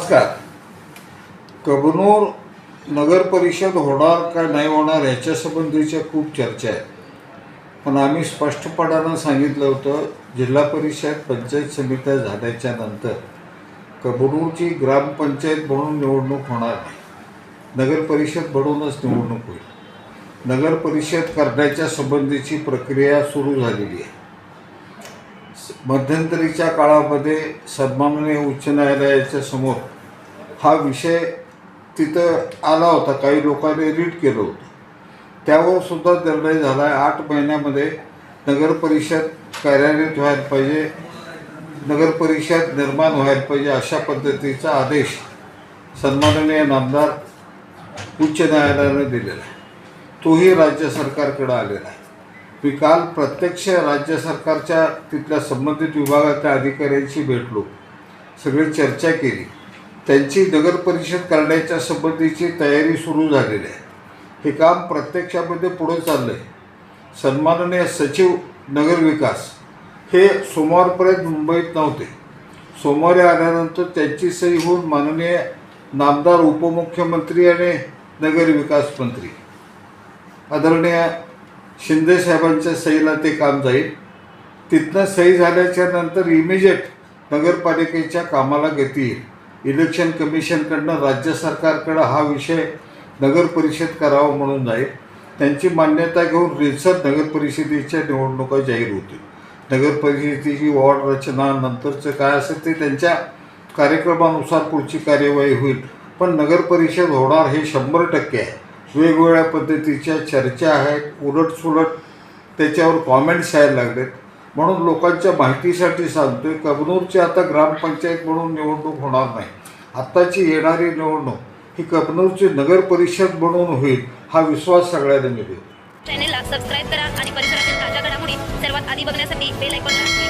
नमस्कार. कबनूर नगर परिषद होणार का नाही होणार याच्यासंबंधीच्या खूप चर्चा आहेत. पण आम्ही स्पष्टपणानं सांगितलं होतं, जिल्हा परिषद पंचायत समित्या झाल्याच्या नंतर कबनूरची ग्रामपंचायत म्हणून निवडणूक होणार नाही, नगर परिषद बनवूनच निवडणूक होईल. नगर परिषद करण्याच्या संबंधीची प्रक्रिया सुरू झालेली आहे. मध्यंतरीच्या काळामध्ये सन्माननीय उच्च न्यायालयाच्या समोर हा विषय तिथं आला होता, काही लोकांनी रीट केलं होतं, त्यावर सुद्धा निर्णय झाला आहे. 8 महिन्यामध्ये नगर परिषद कार्यान्वित व्हायला पाहिजे, नगर परिषद निर्माण व्हायला पाहिजे, अशा पद्धतीचा आदेश सन्माननीय नामदार उच्च न्यायालयाने दिलेला आहे. तोही राज्य सरकारकडे आलेला आहे. मी काल प्रत्यक्ष राज्य सरकारच्या तिथल्या संबंधित विभागातल्या अधिकाऱ्यांशी भेटलो, सगळी चर्चा केली. त्यांची नगर परिषद करण्याच्या संबंधीची तयारी सुरू झालेली आहे. हे काम प्रत्यक्षामध्ये पुढे चाललं आहे. सन्माननीय सचिव नगर विकास हे सोमवारपर्यंत मुंबईत नव्हते. सोमवारी आल्यानंतर त्यांची सही होऊन माननीय नामदार उपमुख्यमंत्री आणि नगर विकास मंत्री आदरणीय शिंदे साहेबांच्या सहीला ते काम जाईल. तिथनं सही झाल्याच्या नंतर इमिजिएट नगरपालिकेच्या कामाला गती येईल. इलेक्शन कमिशनकडनं राज्य सरकारकडं हा विषय नगर परिषद करावा म्हणून जाईल. त्यांची मान्यता घेऊन रितसर नगर परिषदेच्या निवडणुका जाहीर होतील. नगर परिषदेची वॉर्ड रचना नंतरचं काय असेल ते त्यांच्या कार्यक्रमानुसार पुढची कार्यवाही होईल. पण नगर परिषद होणार हे 100% आहे. वेगवेगळ्या पद्धतीच्या चर्चा आहेत, उलटसुलट त्याच्यावर कॉमेंट्स यायला लागलेत. म्हणून लोकांच्या माहितीसाठी सांगतोय, कबनूरची आता ग्रामपंचायत म्हणून निवडणूक होणार नाही. आत्ताची येणारी निवडणूक ही कबनूरची नगर परिषद म्हणून होईल, हा विश्वास सगळ्यांना मिळेल. चॅनेलला सबस्क्राईब करा आणि परिसरातील ताज्या घडामोडी सर्वात आधी बघण्यासाठी बेल आयकॉन